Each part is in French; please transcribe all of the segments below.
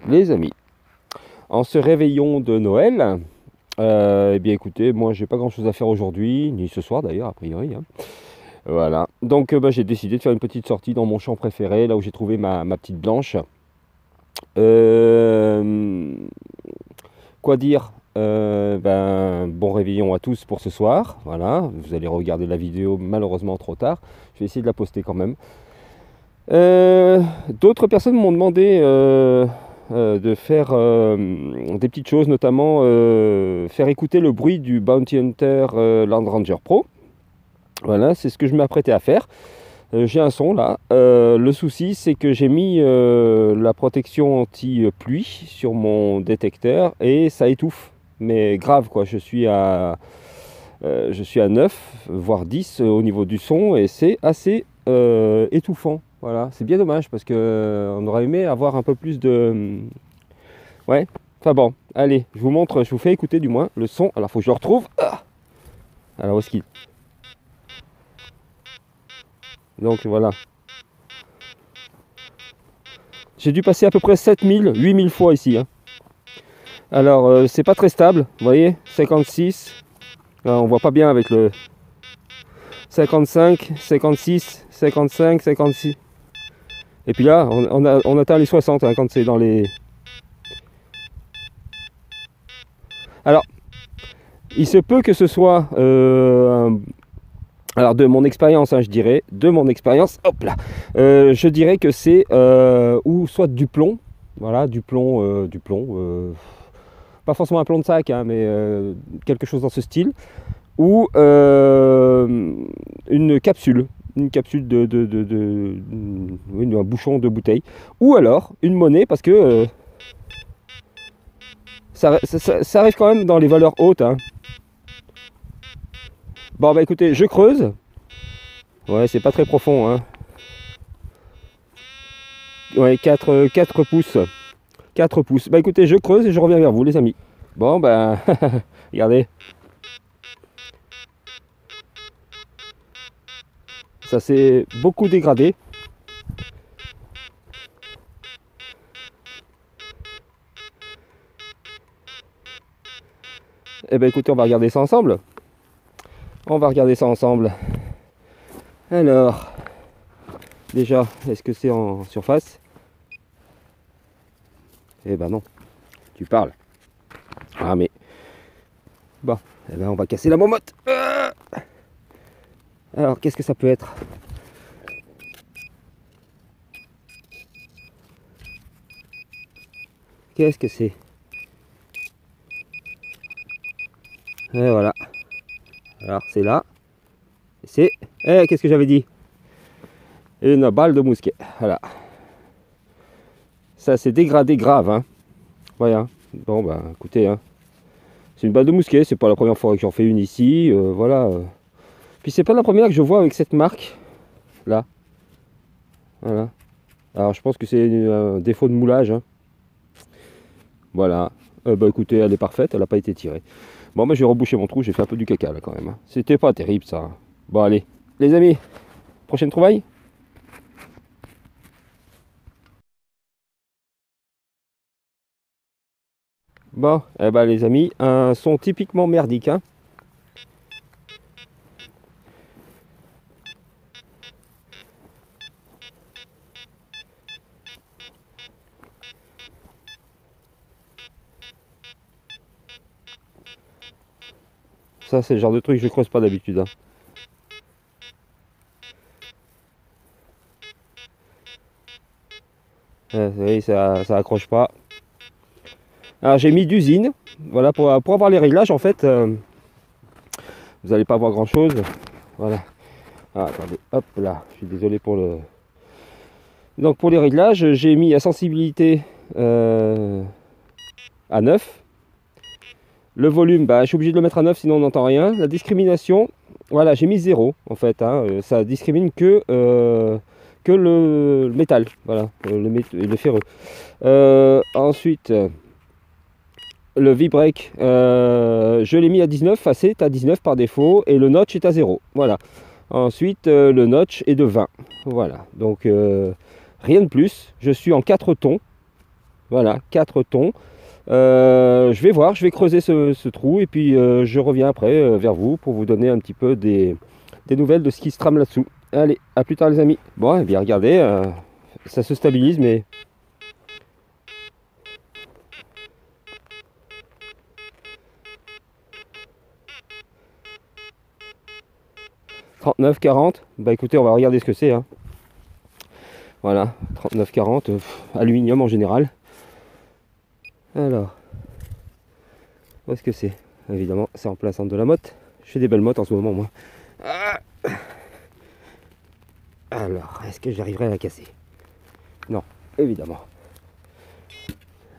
les amis, en ce réveillon de Noël, eh bien écoutez, moi j'ai pas grand chose à faire aujourd'hui, ni ce soir d'ailleurs, a priori. Hein. Voilà, donc j'ai décidé de faire une petite sortie dans mon champ préféré, là où j'ai trouvé ma petite blanche. Quoi dire, bon réveillon à tous pour ce soir. Voilà, vous allez regarder la vidéo malheureusement trop tard. Je vais essayer de la poster quand même. D'autres personnes m'ont demandé de faire des petites choses, notamment faire écouter le bruit du Bounty Hunter Land Ranger Pro. Voilà, c'est ce que je m'apprêtais à faire. J'ai un son là. Le souci, c'est que j'ai mis la protection anti-pluie sur mon détecteur et ça étouffe. Mais grave quoi, je suis à 9, voire 10 au niveau du son et c'est assez étouffant. Voilà, c'est bien dommage parce que on aurait aimé avoir un peu plus de... Ouais, enfin bon, allez, je vous montre, je vous fais écouter du moins le son. Alors, faut que je le retrouve. Ah, alors, où est-ce qu'il... Donc, voilà. J'ai dû passer à peu près 7000, 8000 fois ici. Hein. Alors, c'est pas très stable, vous voyez, 56. Alors, on voit pas bien avec le 55, 56, 55, 56. Et puis là, on atteint les 60 hein, quand c'est dans les... Alors, il se peut que ce soit... alors, de mon expérience, hein, je dirais, de mon expérience, hop là, je dirais que c'est ou soit du plomb, voilà, du plomb, pas forcément un plomb de sac, hein, mais quelque chose dans ce style, ou une capsule un bouchon de bouteille, ou alors une monnaie, parce que ça arrive quand même dans les valeurs hautes. Hein. Bon bah écoutez, je creuse. Ouais, c'est pas très profond. Hein. Ouais, 4 pouces. 4 pouces. Bah écoutez, je creuse et je reviens vers vous les amis. Bon bah, regardez. Ça s'est beaucoup dégradé. Eh ben écoutez, on va regarder ça ensemble. On va regarder ça ensemble. Alors, déjà, est-ce que c'est en surface? Eh ben non, tu parles. Ah mais... Bon, eh ben on va casser la momotte. Alors, qu'est-ce que ça peut être? Qu'est-ce que c'est? Et voilà. Alors, c'est là. C'est... Eh, qu'est-ce que j'avais dit? Une balle de mousquet. Voilà. Ça s'est dégradé grave. Hein. Voilà. Bon, bah, écoutez. Hein. C'est une balle de mousquet. C'est pas la première fois que j'en fais une ici. Voilà. Puis c'est pas la première que je vois avec cette marque. Là. Voilà. Alors, je pense que c'est un défaut de moulage. Hein. Voilà. Bah, écoutez, elle est parfaite. Elle n'a pas été tirée. Bon, moi, je vais reboucher mon trou. J'ai fait un peu du caca, là, quand même. Hein. C'était pas terrible, ça. Bon, allez. Les amis, prochaine trouvaille. Bon, eh ben les amis, un son typiquement merdique. Hein. Ça, c'est le genre de truc que je creuse pas d'habitude. Hein. Vous voyez, ça accroche pas. Alors, j'ai mis d'usine. Voilà, pour avoir les réglages, en fait, vous n'allez pas voir grand chose. Voilà. Ah, attendez, hop là, je suis désolé pour le... Donc, pour les réglages, j'ai mis la sensibilité à 9. Le volume, bah, je suis obligé de le mettre à 9, sinon on n'entend rien. La discrimination, voilà, j'ai mis 0 en fait. Hein, ça discrimine que le métal, voilà, le ferreux. Ensuite, le V-Break, je l'ai mis à 19, c'est à 19 par défaut, et le notch est à 0. Voilà. Ensuite, le notch est de 20. Voilà. Donc, rien de plus. Je suis en 4 tons. Voilà, 4 tons. Je vais voir, je vais creuser ce trou et puis je reviens après vers vous pour vous donner un petit peu des nouvelles de ce qui se trame là-dessous. Allez, à plus tard les amis. Bon, et bien regardez, ça se stabilise, mais 39, 40. Bah écoutez, on va regarder ce que c'est, hein. Voilà, 39, 40, aluminium en général. Alors, où est-ce que c'est? Évidemment, c'est remplaçant de la motte. Je fais des belles mottes en ce moment, moi. Ah, alors, est-ce que j'arriverai à la casser? Non, évidemment.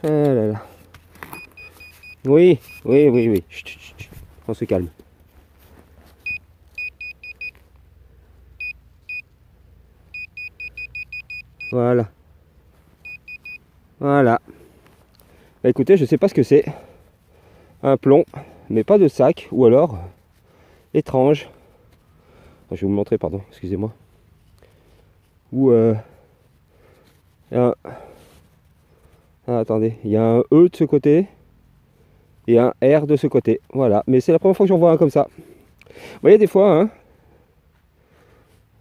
Ah là là. Oui, oui, oui, oui. Chut, chut, chut. On se calme. Voilà. Voilà. Bah écoutez, je sais pas ce que c'est. Un plomb, mais pas de sac. Ou alors, étrange. Je vais vous montrer, pardon, excusez-moi. Ou un... Ah, attendez, il y a un E de ce côté et un R de ce côté. Voilà, mais c'est la première fois que j'en vois un comme ça. Vous voyez, des fois, hein,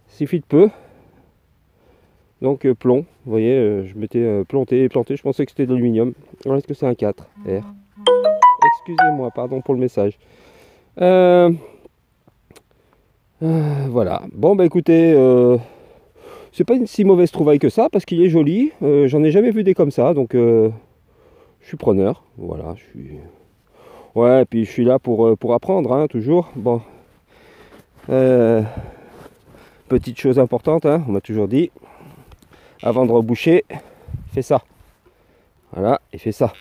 suffit de peu. Donc plomb, vous voyez, je m'étais planté et planté, je pensais que c'était de l'aluminium. Alors est-ce que c'est un 4 R? Excusez-moi, pardon pour le message. Voilà, bon bah écoutez, c'est pas une si mauvaise trouvaille que ça, parce qu'il est joli. J'en ai jamais vu des comme ça, donc je suis preneur. Voilà, je suis... Ouais, puis je suis là pour apprendre, hein, toujours. Bon, petite chose importante, hein, on m'a toujours dit, avant de reboucher, fais ça. Voilà, et fais ça.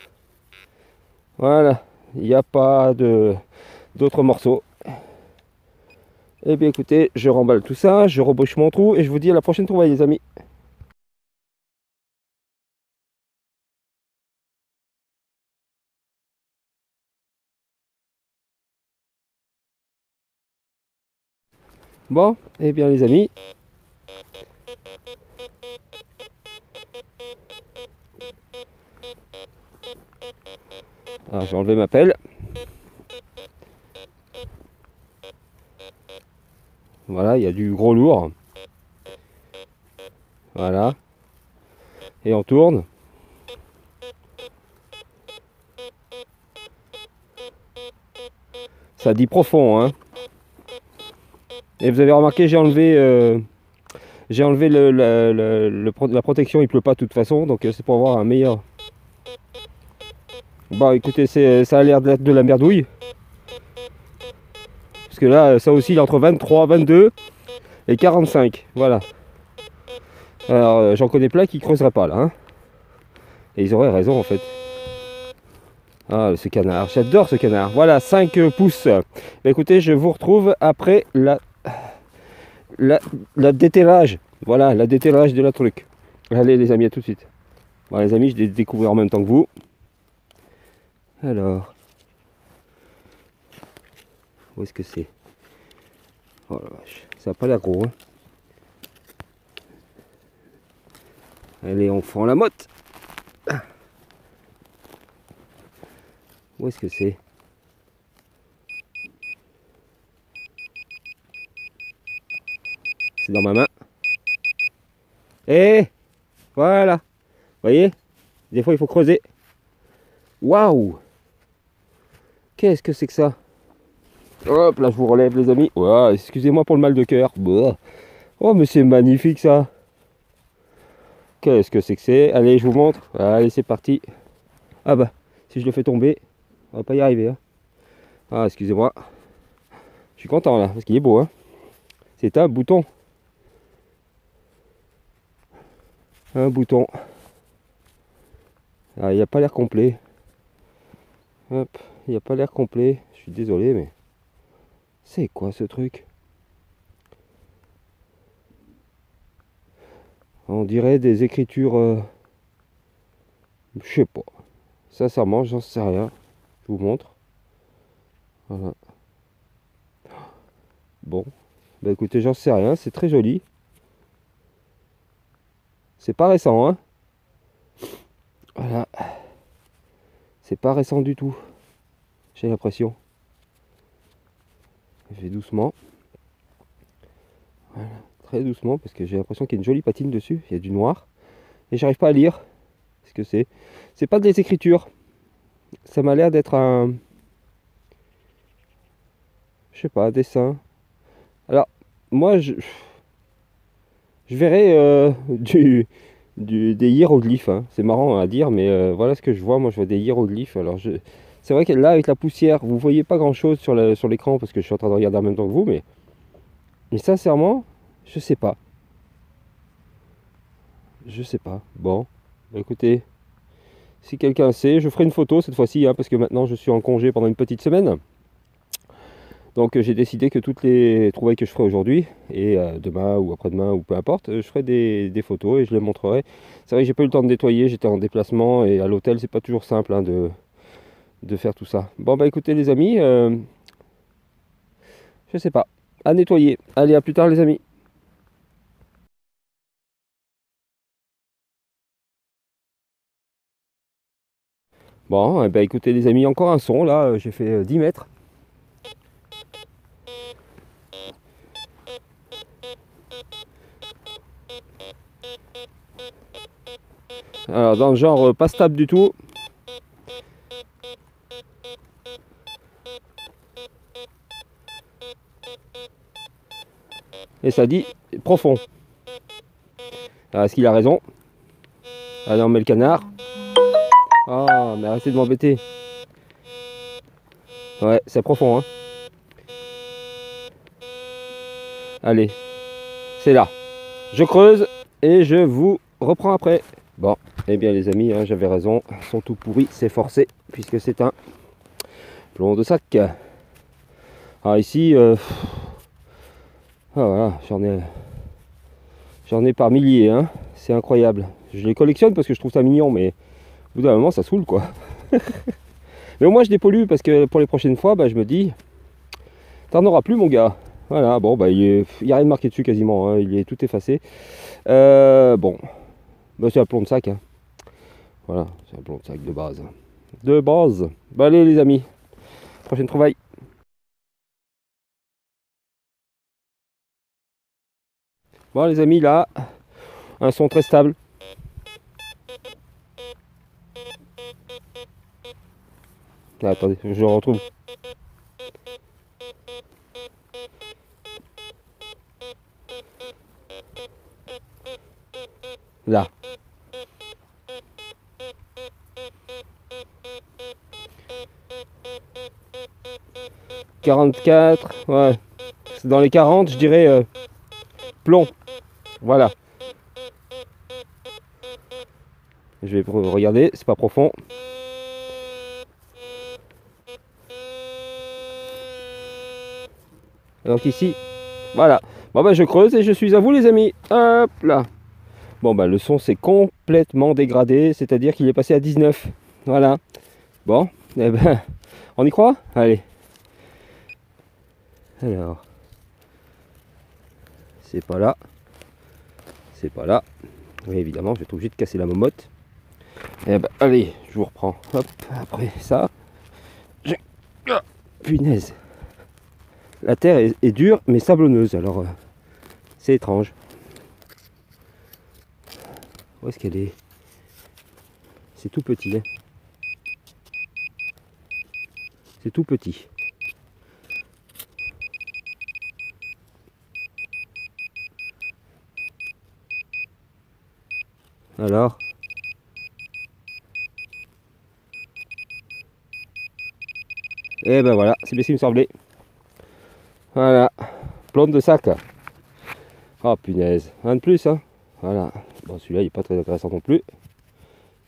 Voilà, il n'y a pas d'autres morceaux. Et bien écoutez, je remballe tout ça, je rebouche mon trou et je vous dis à la prochaine trouvaille les amis. Bon, et bien les amis, alors j'ai enlevé ma pelle. Voilà, il y a du gros lourd. Voilà. Et on tourne. Ça dit profond, hein. Et vous avez remarqué, j'ai enlevé la protection, il pleut pas de toute façon, donc c'est pour avoir un meilleur. Bon, écoutez, ça a l'air d'être de la merdouille. Parce que là, ça aussi, il est entre 23, 22 et 45. Voilà. Alors, j'en connais plein qui creuseraient pas là, hein. Et ils auraient raison en fait. Ah, ce canard, j'adore ce canard. Voilà, 5 pouces. Bah, écoutez, je vous retrouve après la déterrage. Voilà, la déterrage de la truc. Allez les amis, à tout de suite. Bon les amis, je l'ai découvert en même temps que vous. Alors, où est-ce que c'est? Oh la vache, ça n'a pas l'air gros, hein. Allez, on fend la motte. Où est-ce que c'est? C'est dans ma main. Et voilà. Vous voyez? Des fois, il faut creuser. Waouh! Qu'est-ce que c'est que ça? Hop, là, je vous relève, les amis. Wow, excusez-moi pour le mal de cœur. Oh, mais c'est magnifique, ça. Qu'est-ce que c'est que c'est? Allez, je vous montre. Allez, c'est parti. Ah bah, si je le fais tomber, on va pas y arriver, hein. Ah, excusez-moi. Je suis content, là, parce qu'il est beau, hein. C'est un bouton. Un bouton. Ah, il n'a pas l'air complet. Hop, il n'a pas l'air complet. Je suis désolé, mais... C'est quoi ce truc? On dirait des écritures... Je sais pas. Sincèrement, j'en sais rien. Je vous montre. Voilà. Bon. Bah écoutez, j'en sais rien. C'est très joli. C'est pas récent, hein. Voilà. C'est pas récent du tout. J'ai l'impression. Je vais doucement. Voilà. Très doucement parce que j'ai l'impression qu'il y a une jolie patine dessus. Il y a du noir. Et j'arrive pas à lire ce que c'est. C'est pas des écritures. Ça m'a l'air d'être un... Je sais pas, un dessin. Alors, moi, je verrais des hiéroglyphes. Hein. C'est marrant à dire, mais voilà ce que je vois. Moi, je vois des hiéroglyphes. Alors, c'est vrai que là, avec la poussière, vous voyez pas grand-chose sur l'écran parce que je suis en train de regarder en même temps que vous, mais sincèrement, je sais pas. Je sais pas. Bon, bah, écoutez, si quelqu'un sait, je ferai une photo cette fois-ci, hein, parce que maintenant, je suis en congé pendant une petite semaine. Donc j'ai décidé que toutes les trouvailles que je ferai aujourd'hui, et demain ou après-demain ou peu importe, je ferai des photos et je les montrerai. C'est vrai que j'ai pas eu le temps de nettoyer, j'étais en déplacement et à l'hôtel c'est pas toujours simple hein, de faire tout ça. Bon bah écoutez les amis, je sais pas, à nettoyer. Allez à plus tard les amis. Bon bah écoutez les amis, encore un son là, j'ai fait 10 mètres. Alors dans le genre pas stable du tout. Et ça dit profond. Alors est-ce qu'il a raison? Allez on met le canard. Ah mais arrêtez de m'embêter. Ouais c'est profond hein. Allez, c'est là. Je creuse et je vous reprends après. Bon, eh bien les amis, hein, j'avais raison. Ils sont tout pourris, c'est forcé, puisque c'est un plomb de sac. Alors ici, voilà, j'en ai par milliers, hein. C'est incroyable. Je les collectionne parce que je trouve ça mignon, mais au bout d'un moment, ça saoule, quoi. Mais au moins, je dépollue parce que pour les prochaines fois, bah, je me dis, t'en auras plus, mon gars. Voilà, bon, bah, il n'y a rien de marqué dessus quasiment, hein, il est tout effacé. Bon, bah, c'est un plomb de sac. Hein. Voilà, c'est un plomb de sac de base. De base. Bah, allez, les amis, prochaine trouvaille. Bon, les amis, là, un son très stable. Là, attendez, je le retrouve. Là. « 44, ouais. C'est dans les 40, je dirais plomb. Voilà. Je vais regarder, c'est pas profond. Donc ici, voilà. Bon bah je creuse et je suis à vous les amis. Hop là. Bon bah le son s'est complètement dégradé, c'est-à-dire qu'il est passé à 19. Voilà. Bon, eh ben, on y croit? Allez. Alors, c'est pas là. C'est pas là. Oui évidemment, je vais être obligé de casser la momotte. Eh ben, allez, je vous reprends. Hop, après ça. Ah, punaise. La terre est dure mais sablonneuse, alors c'est étrange. Où est-ce qu'elle est? C'est tout petit. Hein. C'est tout petit. Alors? Et ben voilà, c'est bien ce qui me semblait. Voilà, plomb de sac. Oh punaise, un de plus hein. Voilà, bon celui-là il n'est pas très intéressant non plus.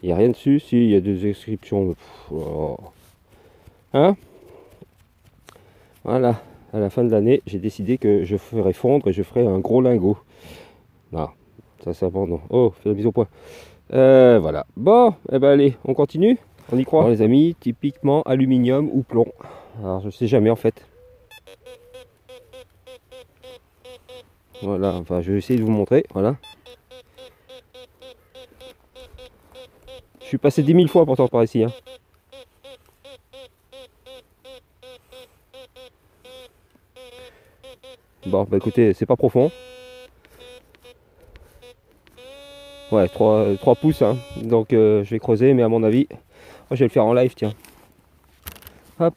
Il n'y a rien dessus, si il y a des inscriptions. Oh. Hein? Voilà, à la fin de l'année, j'ai décidé que je ferai fondre et je ferai un gros lingot. Non, ça c'est bon non. Oh, fais la mise au point. Voilà. Bon, eh ben allez, on continue. On y croit. Bon, les amis, typiquement aluminium ou plomb. Alors je sais jamais en fait. Voilà, enfin je vais essayer de vous montrer, voilà. Je suis passé 10 000 fois pourtant par ici. Hein. Bon, bah écoutez, c'est pas profond. Ouais, 3 pouces. Hein. Donc je vais creuser, mais à mon avis, moi, je vais le faire en live, tiens. Hop.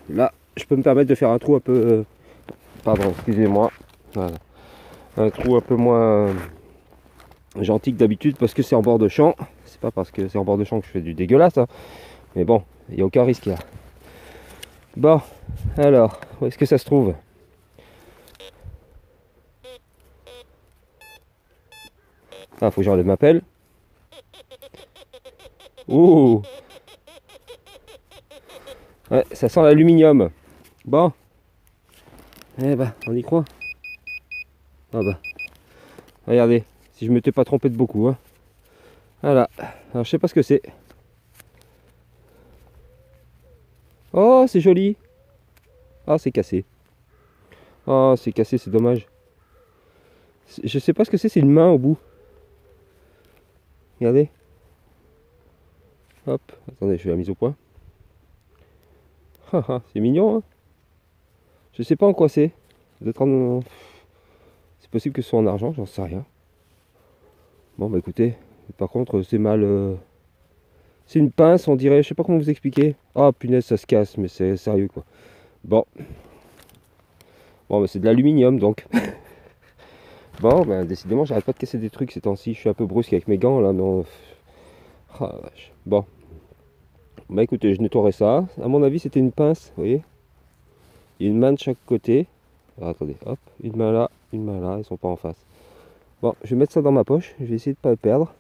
Là, je peux me permettre de faire un trou un peu... pardon, excusez-moi. Voilà. Un trou un peu moins gentil que d'habitude parce que c'est en bord de champ. C'est pas parce que c'est en bord de champ que je fais du dégueulasse. Hein. Mais bon, il n'y a aucun risque là. Bon, alors, où est-ce que ça se trouve? Ah, faut que j'enlève ma pelle. Ouh! Ouais, ça sent l'aluminium. Bon. Eh ben, on y croit. Ah bah. Regardez, si je m'étais pas trompé de beaucoup. Hein. Voilà. Alors, je sais pas ce que c'est. Oh, c'est joli. Ah, c'est cassé. Oh, c'est cassé, c'est dommage. Je sais pas ce que c'est une main au bout. Regardez. Hop, attendez, je fais la mise au point. C'est mignon, hein. Je sais pas en quoi c'est. C'est possible que ce soit en argent, j'en sais rien. Bon, bah écoutez, par contre, c'est mal... C'est une pince, on dirait, je sais pas comment vous expliquer. Ah, punaise, ça se casse, mais c'est sérieux, quoi. Bon. Bon, bah c'est de l'aluminium, donc. Bon, bah décidément, j'arrête pas de casser des trucs ces temps-ci. Je suis un peu brusque avec mes gants, là, non. Ah, vache. Bon. Bah écoutez, je nettoierai ça. À mon avis, c'était une pince, vous voyez. Il y a une main de chaque côté. Alors, attendez, hop, une main là, ils sont pas en face. Bon, je vais mettre ça dans ma poche. Je vais essayer de pas le perdre.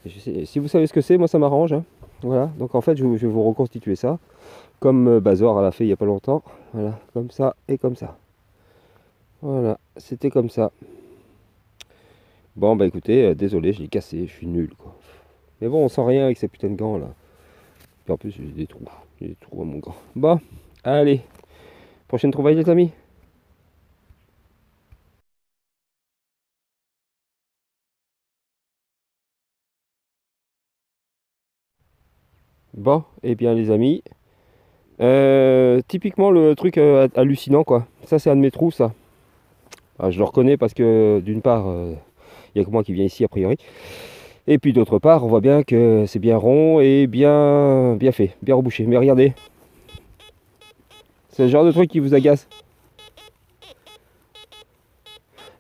Si vous savez ce que c'est, moi ça m'arrange. Hein. Voilà, donc en fait, je vais vous reconstituer ça. Comme Bazor l'a fait il y a pas longtemps. Voilà, comme ça et comme ça. Voilà, c'était comme ça. Bon, bah écoutez, désolé, je l'ai cassé, je suis nul quoi. Mais bon, on sent rien avec ces putains de gants là. Et en plus, j'ai des trous. J'ai des trous à mon gant. Bon, allez. Prochaine trouvaille, les amis. Bon, et bien les amis. Typiquement le truc hallucinant quoi. Ça c'est un de mes trous ça. Alors, je le reconnais parce que d'une part, il n'y a que moi qui viens ici a priori. Et puis d'autre part, on voit bien que c'est bien rond et bien fait, bien rebouché. Mais regardez. C'est le genre de truc qui vous agace.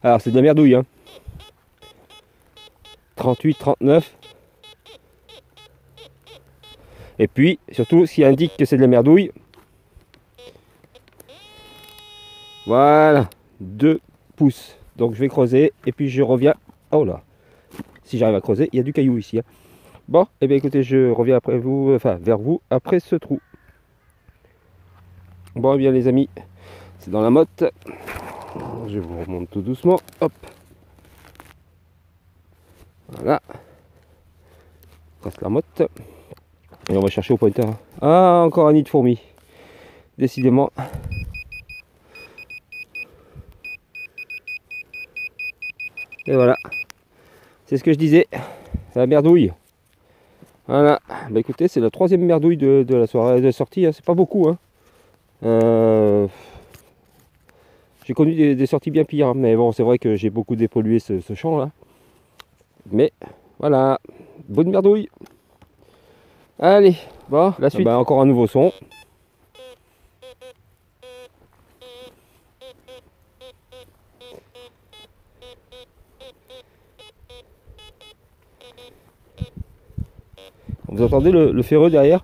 Alors c'est de la merdouille hein. 38, 39. Et puis surtout ce qui indique que c'est de la merdouille. Voilà. 2 pouces. Donc je vais creuser et puis je reviens. Oh là. Si j'arrive à creuser, il y a du caillou ici. Hein. Bon, et eh bien écoutez, je reviens après vous, enfin vers vous après ce trou. Bon, et bien les amis, c'est dans la motte. Je vous remonte tout doucement. Hop. Voilà. Passe la motte. Et on va chercher au pointeur. Ah, encore un nid de fourmis. Décidément. Et voilà. C'est ce que je disais. La merdouille. Voilà. Bah écoutez, c'est la 3e merdouille de la soirée de sortie. Hein. C'est pas beaucoup. Hein. J'ai connu des sorties bien pires. Hein. Mais bon, c'est vrai que j'ai beaucoup dépollué ce champ là. Mais voilà. Bonne merdouille. Allez. Bon, la suite. Bah, encore un nouveau son. Vous entendez le ferreux derrière?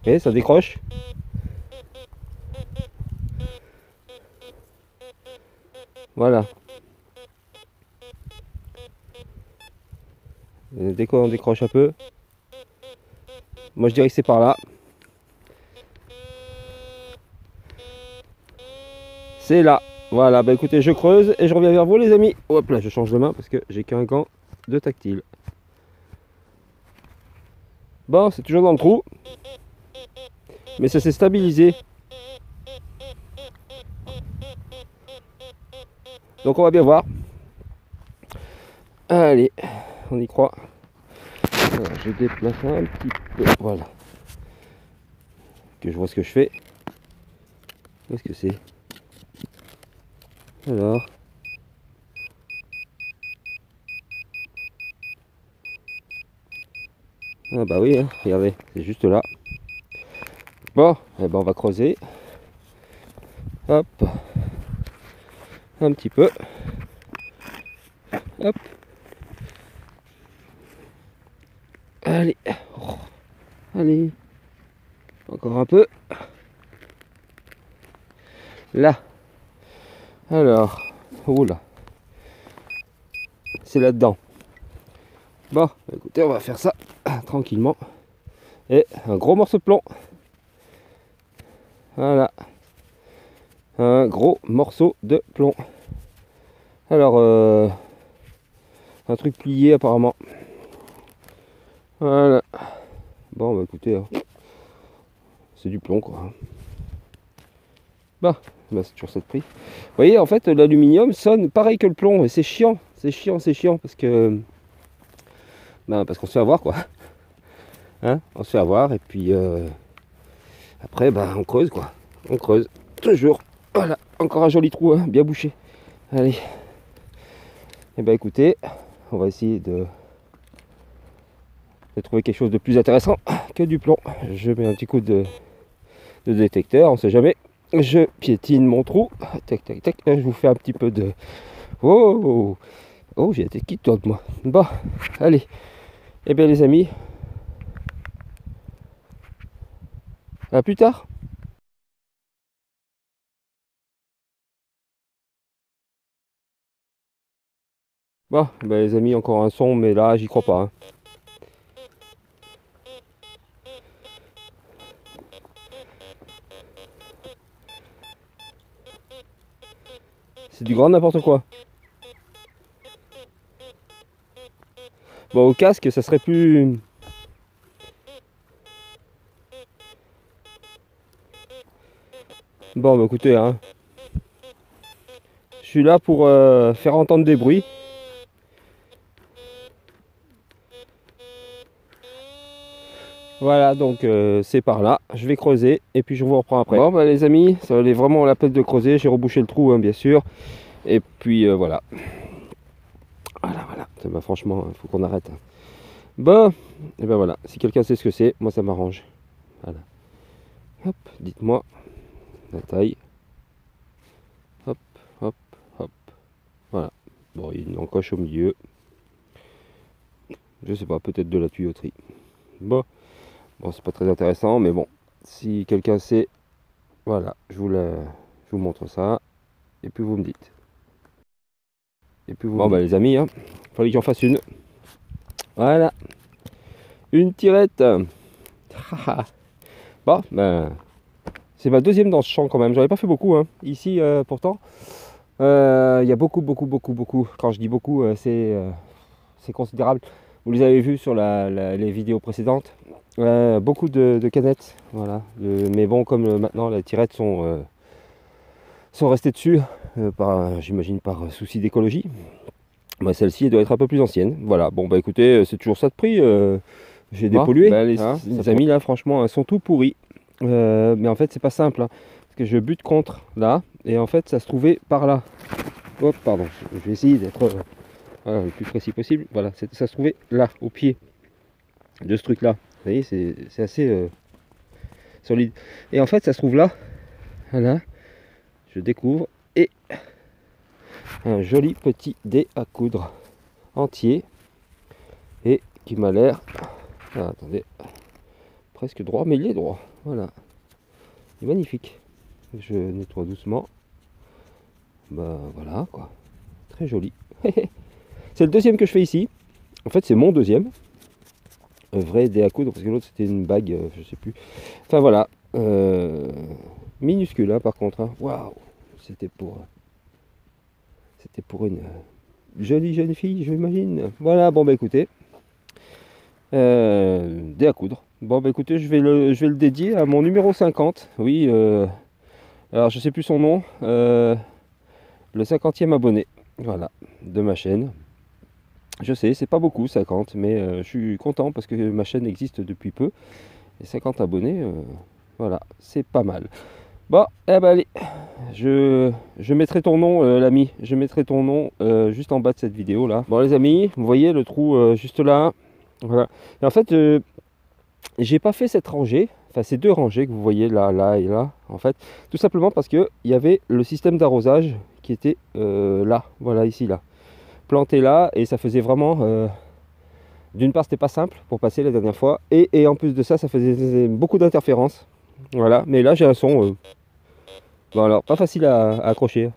Et ça décroche. Voilà. Dès qu'on décroche un peu, moi je dirais que c'est par là. C'est là. Voilà, bah écoutez, je creuse et je reviens vers vous les amis. Hop là, je change de main parce que j'ai qu'un gant de tactile. Bon, c'est toujours dans le trou. Mais ça s'est stabilisé. Donc on va bien voir. Allez, on y croit. Alors, je déplace un petit peu, voilà. Que je vois ce que je fais. Qu'est-ce que c'est? Alors. Ah bah oui, hein, regardez, c'est juste là. Bon, eh ben on va creuser. Hop. Un petit peu. Hop. Allez. Oh. Allez. Encore un peu. Là. Alors. Oula. C'est là-dedans. Bon, écoutez, on va faire ça tranquillement. Et un gros morceau de plomb. Voilà. Un gros morceau de plomb. Alors, un truc plié apparemment. Voilà. Bon, bah écoutez, hein, c'est du plomb quoi. Bah, c'est toujours ça de prix. Vous voyez, en fait, l'aluminium sonne pareil que le plomb. Et c'est chiant. C'est chiant, c'est chiant. Parce que. Ben, parce qu'on se fait avoir quoi. Hein, on se fait avoir. Et puis. Après, bah, on creuse quoi. On creuse. Toujours. Voilà. Encore un joli trou, hein, bien bouché. Allez. Et bah écoutez, on va essayer de trouver quelque chose de plus intéressant que du plomb. Je mets un petit coup de détecteur, on sait jamais. Je piétine mon trou. Tac, tac, tac. Je vous fais un petit peu de... Oh, oh, j'ai la tête qui tourne, moi. Bon, allez. Eh bien, les amis, à plus tard. Bon, ben, les amis, encore un son, mais là, j'y crois pas. Hein. C'est du grand n'importe quoi. Bon, au casque, ça serait plus... Bon, bah écoutez, hein. Je suis là pour faire entendre des bruits. Voilà, donc c'est par là. Je vais creuser et puis je vous reprends après. Bon, bah les amis, ça valait vraiment la peine de creuser. J'ai rebouché le trou, hein, bien sûr. Et puis voilà. Voilà, voilà. Bah, franchement, il faut qu'on arrête. Hein. Bon, et ben voilà. Si quelqu'un sait ce que c'est, moi ça m'arrange. Voilà. Hop, dites-moi la taille. Hop, hop, hop. Voilà. Bon, il y a une encoche au milieu. Je sais pas, peut-être de la tuyauterie. Bon, c'est pas très intéressant, mais bon, si quelqu'un sait, voilà, je vous montre ça, et puis vous me dites. Et puis vous bon, bah les amis, hein, fallait que j'en fasse une. Voilà, une tirette. Bon, ben, c'est ma deuxième dans ce champ quand même. J'en ai pas fait beaucoup, hein. Ici, pourtant, il y a beaucoup. Quand je dis beaucoup, c'est considérable. Vous les avez vus sur les vidéos précédentes. Beaucoup de canettes, voilà. Mais bon, comme maintenant les tirettes sont restées dessus, j'imagine par souci d'écologie. Bah, celle-ci doit être un peu plus ancienne. Voilà. Bon bah écoutez, c'est toujours ça de prix. J'ai dépollué. Bah, les amis là, franchement, elles sont tout pourris. Mais en fait, c'est pas simple, hein, parce que je bute contre là, et en fait, ça se trouvait par là. Hop, pardon. Je vais essayer d'être le plus précis possible. Voilà, ça se trouvait là, au pied de ce truc-là. Vous voyez, c'est assez solide. Et en fait, ça se trouve là. Voilà. Je découvre. Et un joli petit dé à coudre entier. Et qui m'a l'air... Ah, attendez. Presque droit, mais il est droit. Voilà. Il est magnifique. Je nettoie doucement. Bah voilà, quoi. Très joli. C'est le deuxième que je fais ici. En fait, c'est mon deuxième. Un vrai dé à coudre, parce que l'autre c'était une bague, je sais plus. Enfin voilà. Minuscule, hein, par contre. Hein. Waouh. C'était pour une jolie jeune fille, j'imagine. Voilà, bon bah écoutez. Dé à coudre. Bon bah écoutez, je vais le dédier à mon numéro 50. Oui, alors je sais plus son nom. Le 50e abonné. Voilà, de ma chaîne. Je sais, c'est pas beaucoup 50, mais je suis content parce que ma chaîne existe depuis peu. Et 50 abonnés, voilà, c'est pas mal. Bon, eh ben allez, je mettrai ton nom, l'ami. Je mettrai ton nom juste en bas de cette vidéo là. Bon les amis, vous voyez le trou juste là. Voilà. Et en fait, j'ai pas fait cette rangée, enfin ces deux rangées que vous voyez là, là et là, en fait, tout simplement parce que il y avait le système d'arrosage qui était là, voilà ici là, planté là, et ça faisait vraiment, d'une part c'était pas simple pour passer la dernière fois, et en plus de ça, ça faisait beaucoup d'interférences, voilà. Mais là j'ai un son, bon alors pas facile à accrocher.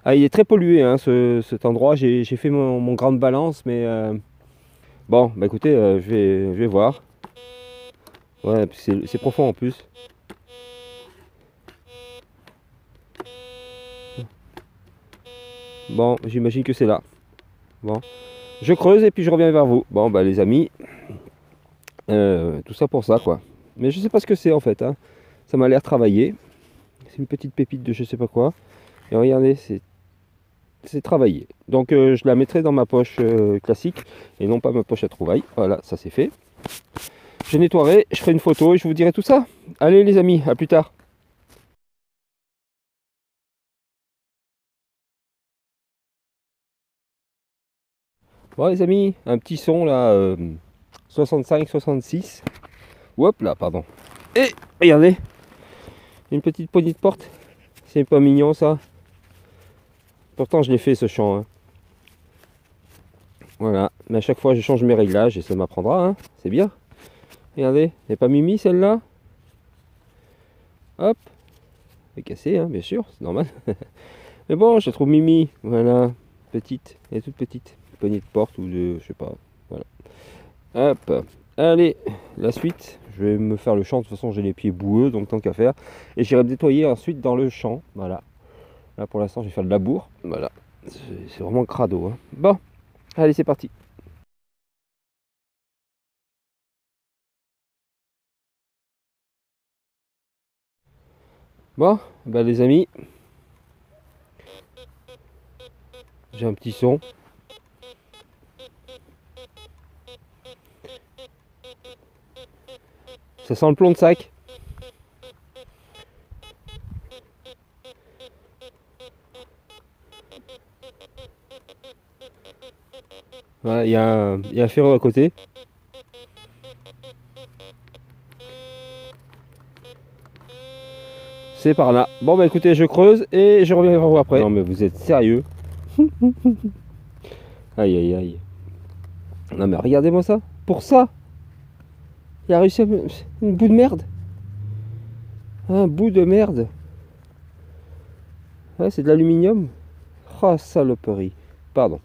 Ah, il est très pollué hein, cet endroit. J'ai fait mon grain de balance, mais bon, bah écoutez, je vais voir. Ouais, c'est profond en plus. Bon, j'imagine que c'est là. Bon, je creuse et puis je reviens vers vous. Bon, bah les amis, tout ça pour ça quoi. Mais je sais pas ce que c'est en fait. Hein. Ça m'a l'air travaillé. C'est une petite pépite de je sais pas quoi. Et regardez, c'est travaillé. Donc je la mettrai dans ma poche classique et non pas ma poche à trouvailles. Voilà, ça c'est fait. Je nettoierai, je ferai une photo et je vous dirai tout ça. Allez les amis, à plus tard. Bon les amis, un petit son là, 65-66. Hop là, pardon. Et regardez, une petite poignée de porte. C'est pas mignon ça. Pourtant je l'ai fait ce chant. Hein. Voilà, mais à chaque fois je change mes réglages et ça m'apprendra. Hein. C'est bien. Regardez, n'est pas mimi celle-là. Hop, elle est cassée, hein, bien sûr, c'est normal. Mais bon, je la trouve mimi. Voilà, petite, elle est toute petite. Poignée de porte ou de, je sais pas. Voilà. Hop, allez, la suite. Je vais me faire le champ. De toute façon, j'ai les pieds boueux, donc tant qu'à faire. Et j'irai me nettoyer ensuite dans le champ. Voilà. Là, pour l'instant, je vais faire le labour. Voilà. C'est vraiment crado. Hein. Bon, allez, c'est parti. Bon, bah les amis, j'ai un petit son. Ça sent le plomb de sac. Voilà, il y a un ferro à côté. C'est par là. Bon bah écoutez, je creuse et je reviens vers vous après. Non mais vous êtes sérieux? Aïe aïe aïe. Non mais regardez-moi ça. Pour ça, il a réussi à me... une bout de merde. Un bout de merde. Ouais, c'est de l'aluminium. Oh saloperie. Pardon.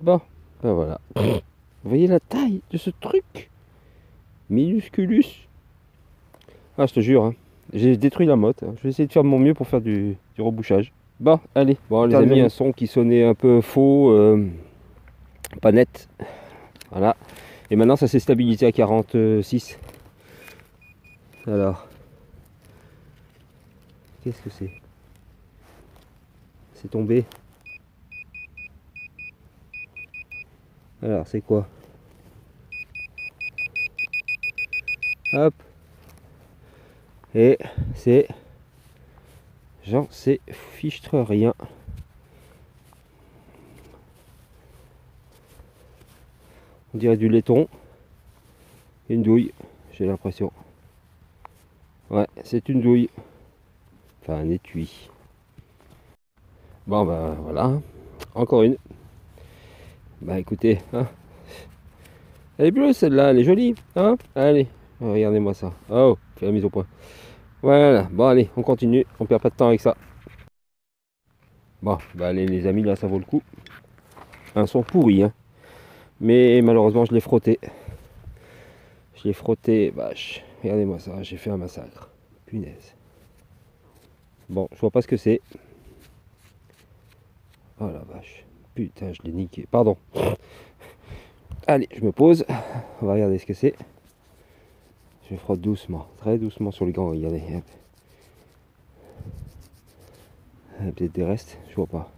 Bon, ben voilà. Vous voyez la taille de ce truc? Minusculus. Ah je te jure, hein. J'ai détruit la motte. Hein. Je vais essayer de faire de mon mieux pour faire du rebouchage. Bon, allez. Bon les amis, un son qui sonnait un peu faux. Pas net. Voilà. Et maintenant ça s'est stabilisé à 46. Alors. Qu'est-ce que c'est? C'est tombé. Alors c'est quoi? Hop. Et c'est... J'en sais fichtre rien. On dirait du laiton. Une douille, j'ai l'impression. Ouais, c'est une douille. Enfin, un étui. Bon, bah voilà. Encore une. Bah écoutez, hein. Elle est bleue celle-là, elle est jolie. Hein. Allez, regardez-moi ça. Oh, fais la mise au point. Voilà, bon allez, on continue. On perd pas de temps avec ça. Bon, bah allez les amis, là ça vaut le coup. Un son pourri, hein. Mais malheureusement, je l'ai frotté. Je l'ai frotté, vache. Regardez-moi ça, j'ai fait un massacre. Punaise. Bon, je vois pas ce que c'est. Oh la vache. putain, je l'ai niqué. Pardon. Allez, je me pose. On va regarder ce que c'est. Je frotte doucement, très doucement sur les gants. Regardez. Peut-être des restes, je vois pas.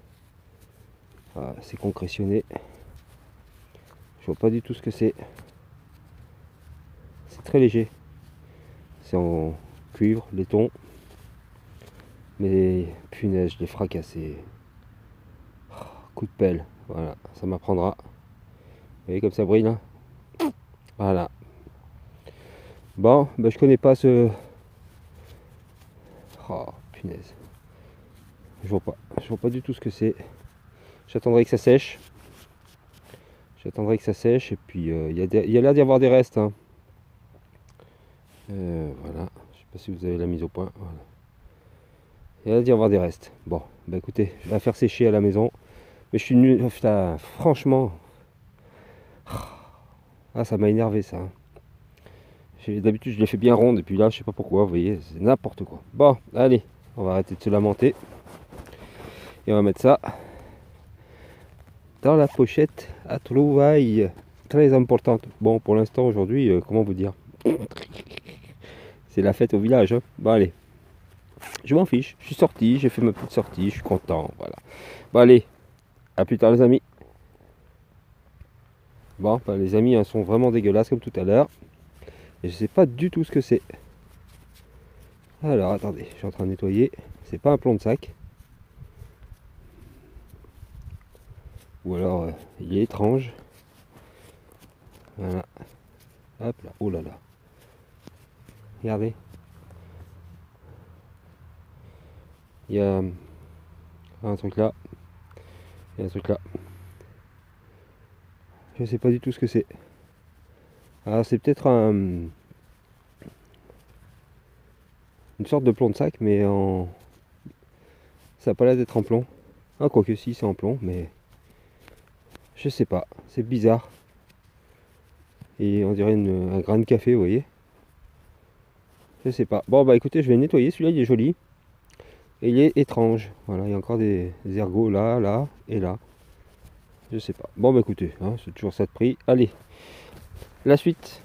Ah, c'est concrétionné. Je vois pas du tout ce que c'est. C'est très léger. C'est en cuivre, laiton. Mais punaise, je l'ai fracassé. Oh, coup de pelle. Voilà, ça m'apprendra. Vous voyez comme ça brille là. Voilà. Bon, ben je connais pas ce. Oh punaise. Je vois pas. Je vois pas du tout ce que c'est. J'attendrai que ça sèche. J'attendrai que ça sèche et puis il y a l'air d'y avoir des restes. Hein. Voilà. Je sais pas si vous avez la mise au point. Voilà. Il y a l'air d'y avoir des restes. Bon, bah écoutez, je vais la faire sécher à la maison. Mais je suis nul. Oh, putain, franchement. Ah, ça m'a énervé ça. D'habitude, je les fais bien rondes et puis là, je sais pas pourquoi. Vous voyez, c'est n'importe quoi. Bon, allez, on va arrêter de se lamenter. Et on va mettre ça dans la pochette à trouvailles. Très importante. Bon, pour l'instant, aujourd'hui, comment vous dire, c'est la fête au village. Hein. Bon, allez. Je m'en fiche. Je suis sorti, j'ai fait ma petite sortie, je suis content. Voilà. Bon, allez. À plus tard, les amis. Bon, bah, les amis, elles sont vraiment dégueulasses comme tout à l'heure. Et je sais pas du tout ce que c'est. Alors, attendez, je suis en train de nettoyer. C'est pas un plomb de sac. Ou alors, il est étrange. Voilà. Hop là. Oh là là. Regardez. Il y a un truc là. Il y a un truc là. Je sais pas du tout ce que c'est. Alors c'est peut-être une sorte de plomb de sac, mais en... ça n'a pas l'air d'être en plomb. Ah, quoique si, c'est en plomb, mais je sais pas. C'est bizarre. Et on dirait un grain de café, vous voyez. Je sais pas. Bon, bah écoutez, je vais le nettoyer. Celui-là, il est joli. Et il est étrange. Voilà, il y a encore des ergots là, là et là. Je sais pas. Bon, bah écoutez, hein, c'est toujours ça de prix. Allez, la suite.